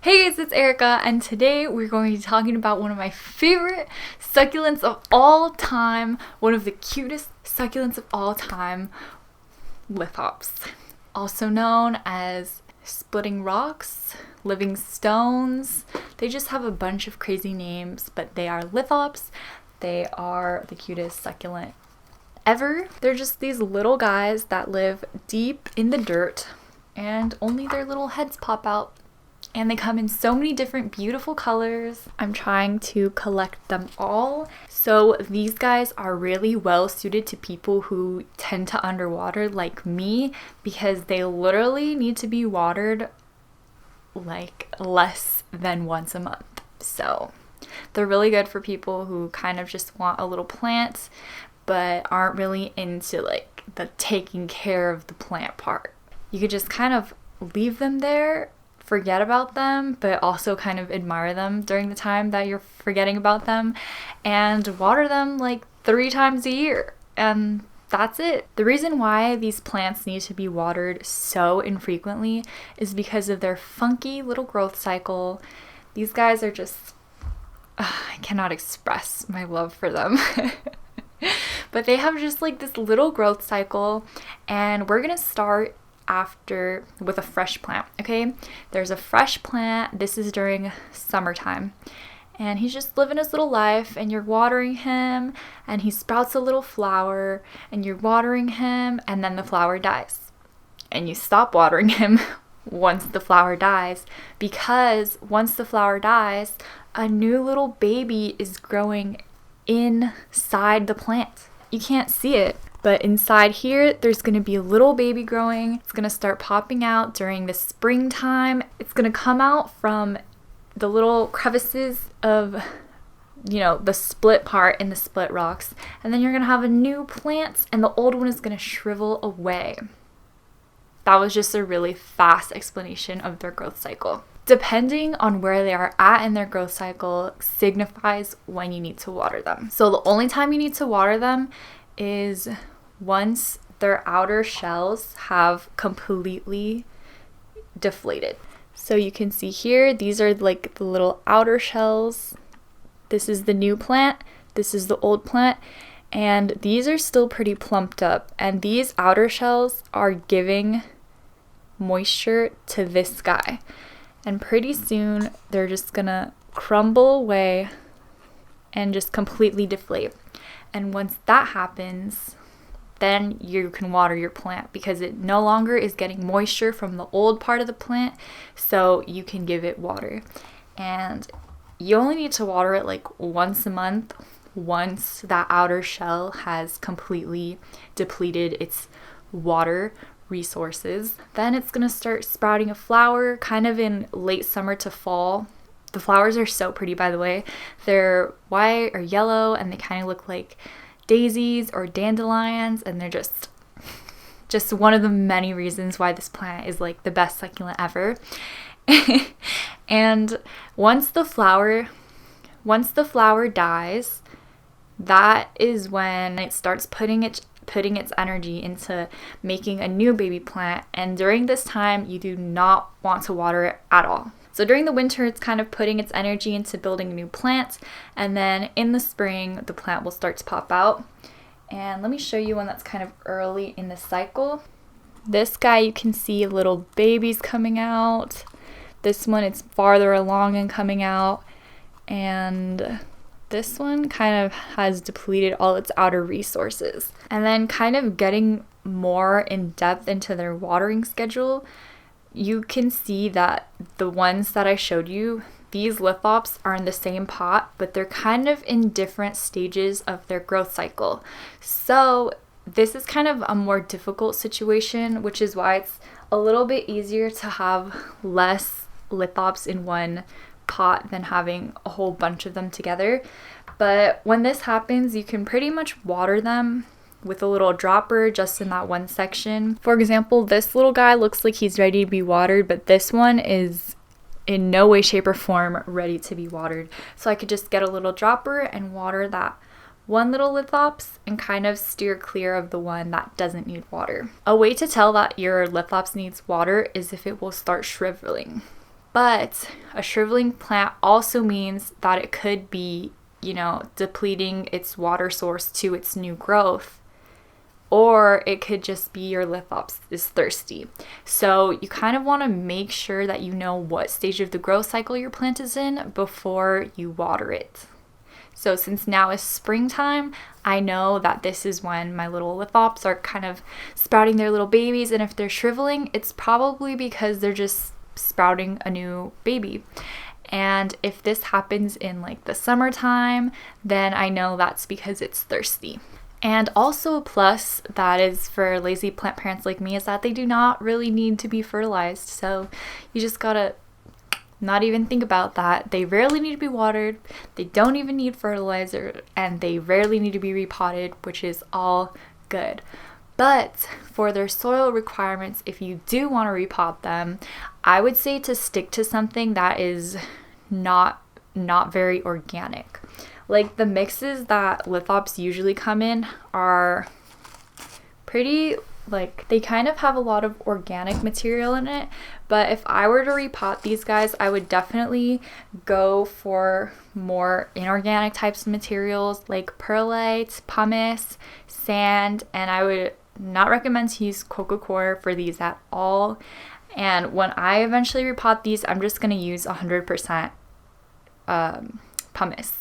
Hey guys, it's Erika, and today we're going to be talking about one of my favorite succulents of all time, one of the cutest succulents of all time, Lithops, also known as splitting rocks, living stones. They just have a bunch of crazy names, but they are Lithops. They are the cutest succulent ever. They're just these little guys that live deep in the dirt, and only their little heads pop out. And they come in so many different beautiful colors. I'm trying to collect them all. So these guys are really well suited to people who tend to underwater like me, because they literally need to be watered like less than once a month. So they're really good for people who kind of just want a little plant but aren't really into like the taking care of the plant part. You could just kind of leave them there, forget about them, but also kind of admire them during the time that you're forgetting about them, and water them like 3 times a year, and that's it. The reason why these plants need to be watered so infrequently is because of their funky little growth cycle. These guys are just, I cannot express my love for them. But they have just like this little growth cycle, and we're gonna start after with a fresh plant. Okay, there's a fresh plant. This is during summertime, and he's just living his little life, and you're watering him, and he sprouts a little flower, and you're watering him, and then the flower dies, and you stop watering him once the flower dies, because once the flower dies, a new little baby is growing inside the plant. You can't see it, but inside here, there's going to be a little baby growing. It's going to start popping out during the springtime. It's going to come out from the little crevices of, the split part in the split rocks. And then you're going to have a new plant, and the old one is going to shrivel away. That was just a really fast explanation of their growth cycle. Depending on where they are at in their growth cycle signifies when you need to water them. So the only time you need to water them is once their outer shells have completely deflated. So you can see here, these are like the little outer shells. This is the new plant, this is the old plant, and these are still pretty plumped up, and these outer shells are giving moisture to this guy. And pretty soon they're just gonna crumble away and just completely deflate. And once that happens, then you can water your plant, because it no longer is getting moisture from the old part of the plant, so you can give it water. And you only need to water it like once a month, once that outer shell has completely depleted its water resources. Then it's gonna start sprouting a flower kind of in late summer to fall. The flowers are so pretty, by the way. They're white or yellow, and they kind of look like daisies or dandelions, and they're just one of the many reasons why this plant is like the best succulent ever. And once the flower dies, that is when it starts putting its energy into making a new baby plant, and during this time you do not want to water it at all. So during the winter, it's kind of putting its energy into building a new plant, and then in the spring the plant will start to pop out. And let me show you one that's kind of early in the cycle. This guy, you can see little babies coming out. This one, it's farther along and coming out, and this one kind of has depleted all its outer resources. And then kind of getting more in depth into their watering schedule, you can see that the ones that I showed you, these lithops are in the same pot, but they're kind of in different stages of their growth cycle. So this is kind of a more difficult situation, which is why it's a little bit easier to have less lithops in one pot than having a whole bunch of them together. But when this happens, you can pretty much water them with a little dropper just in that one section. For example, this little guy looks like he's ready to be watered, but this one is in no way, shape, or form ready to be watered. So I could just get a little dropper and water that one little lithops and kind of steer clear of the one that doesn't need water. A way to tell that your lithops needs water is if it will start shriveling. But a shriveling plant also means that it could be, depleting its water source to its new growth. Or it could just be your lithops is thirsty. So you kind of want to make sure that you know what stage of the growth cycle your plant is in before you water it. So since now is springtime, I know that this is when my little lithops are kind of sprouting their little babies. And if they're shriveling, it's probably because they're just sprouting a new baby. And if this happens in like the summertime, then I know that's because it's thirsty. And also a plus that is for lazy plant parents like me is that they do not really need to be fertilized. So you just gotta not even think about that. They rarely need to be watered, they don't even need fertilizer, and they rarely need to be repotted, which is all good. But for their soil requirements, if you do want to repot them, I would say to stick to something that is not very organic. Like the mixes that lithops usually come in are pretty, like they kind of have a lot of organic material in it. But if I were to repot these guys, I would definitely go for more inorganic types of materials like perlite, pumice, sand, and I would not recommend to use coco coir for these at all. And when I eventually repot these, I'm just going to use 100% pumice.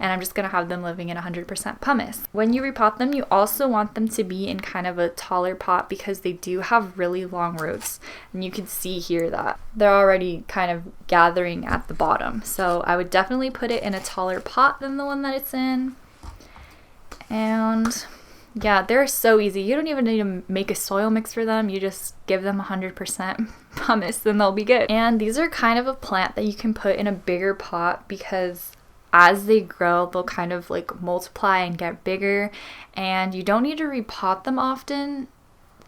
And I'm just going to have them living in 100% pumice. When you repot them, you also want them to be in kind of a taller pot because they do have really long roots. And you can see here that they're already kind of gathering at the bottom. So I would definitely put it in a taller pot than the one that it's in. And yeah, they're so easy. You don't even need to make a soil mix for them. You just give them 100% pumice and they'll be good. And these are kind of a plant that you can put in a bigger pot because as they grow, they'll kind of like multiply and get bigger, and you don't need to repot them often.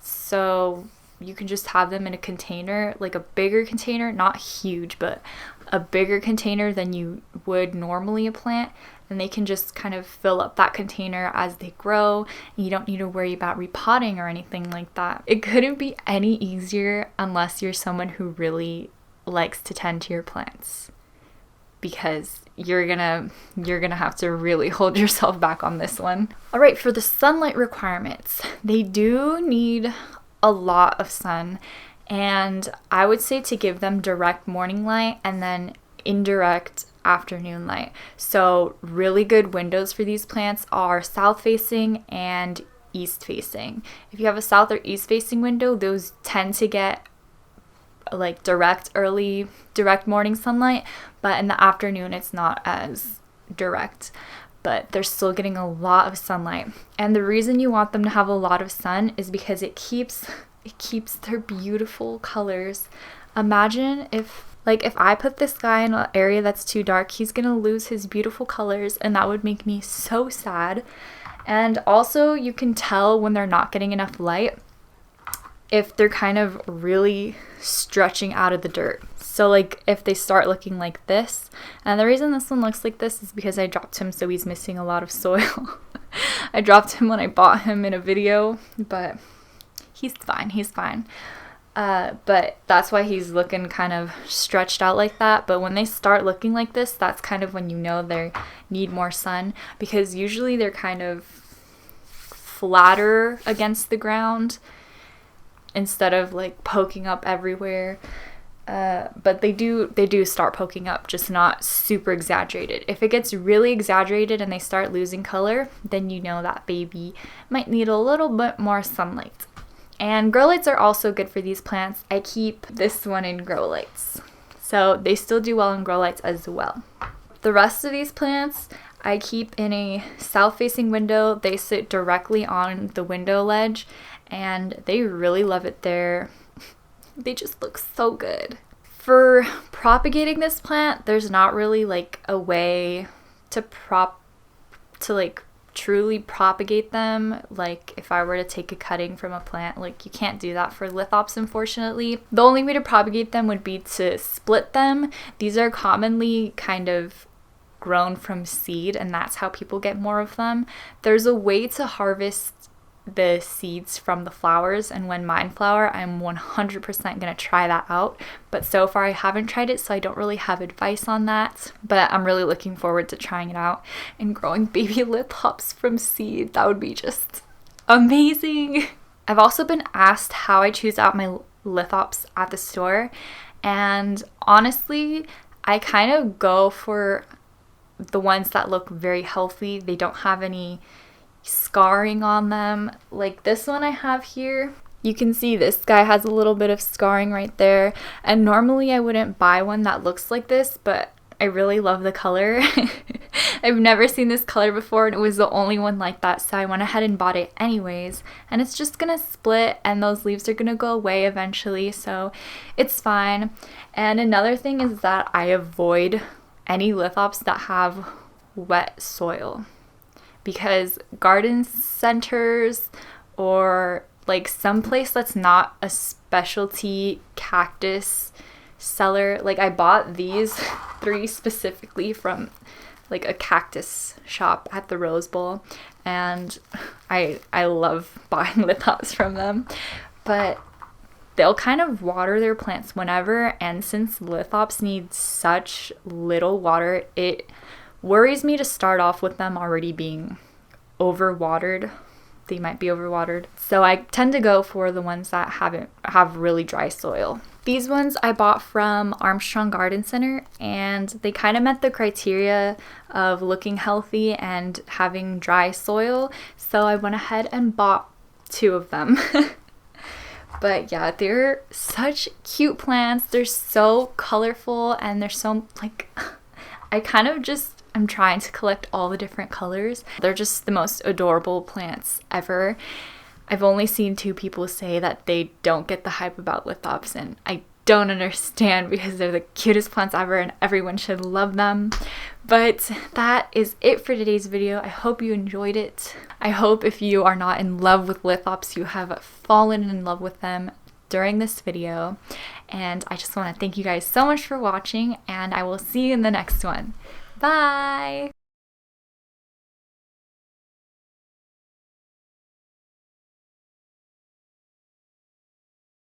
So you can just have them in a container, like a bigger container, not huge, but a bigger container than you would normally a plant. And they can just kind of fill up that container as they grow. And you don't need to worry about repotting or anything like that. It couldn't be any easier unless you're someone who really likes to tend to your plants, because you're gonna have to really hold yourself back on this one. All right, for the sunlight requirements, they do need a lot of sun, and I would say to give them direct morning light and then indirect afternoon light. So really good windows for these plants are south facing and east facing. If you have a south or east facing window, those tend to get like direct morning sunlight, but in the afternoon it's not as direct, but they're still getting a lot of sunlight. And the reason you want them to have a lot of sun is because it keeps their beautiful colors. Imagine if I put this guy in an area that's too dark, he's gonna lose his beautiful colors, and that would make me so sad. And also you can tell when they're not getting enough light if they're kind of really stretching out of the dirt. So like if they start looking like this, and the reason this one looks like this is because I dropped him, so he's missing a lot of soil. I dropped him when I bought him in a video, but he's fine. But that's why he's looking kind of stretched out like that. But when they start looking like this, that's kind of when you know they need more sun, because usually they're kind of flatter against the ground instead of like poking up everywhere. But they do start poking up, just not super exaggerated. If it gets really exaggerated and they start losing color, then you know that baby might need a little bit more sunlight. And grow lights are also good for these plants. I keep this one in grow lights, so they still do well in grow lights as well. The rest of these plants I keep in a south facing window. They sit directly on the window ledge, and they really love it there. They just look so good. For propagating this plant, there's not really like a way to truly propagate them. Like if I were to take a cutting from a plant, like you can't do that for lithops, unfortunately. The only way to propagate them would be to split them. These are commonly kind of grown from seed, and that's how people get more of them. There's a way to harvest the seeds from the flowers, and when mine flower, I'm 100% gonna try that out. But so far I haven't tried it, so I don't really have advice on that, but I'm really looking forward to trying it out and growing baby lithops from seed. That would be just amazing. I've also been asked how I choose out my lithops at the store, and honestly I kind of go for the ones that look very healthy. They don't have any scarring on them. Like this one I have here, you can see this guy has a little bit of scarring right there, and normally I wouldn't buy one that looks like this, but I really love the color. I've never seen this color before, and it was the only one like that, so I went ahead and bought it anyways. And it's just gonna split and those leaves are gonna go away eventually, so it's fine. And another thing is that I avoid any lithops that have wet soil, because garden centers or like someplace that's not a specialty cactus seller, like I bought these 3 specifically from like a cactus shop at the Rose Bowl, and I love buying lithops from them, but they'll kind of water their plants whenever, and since lithops need such little water, it worries me to start off with them already being overwatered. They might be overwatered. So I tend to go for the ones that have really dry soil. These ones I bought from Armstrong Garden Center, and they kind of met the criteria of looking healthy and having dry soil, so I went ahead and bought 2 of them. But yeah, they're such cute plants. They're so colorful, and they're so like, I'm trying to collect all the different colors. They're just the most adorable plants ever. I've only seen 2 people say that they don't get the hype about lithops, and I don't understand, because they're the cutest plants ever and everyone should love them. But that is it for today's video. I hope you enjoyed it. I hope if you are not in love with lithops, you have fallen in love with them during this video. And I just want to thank you guys so much for watching, and I will see you in the next one. Bye!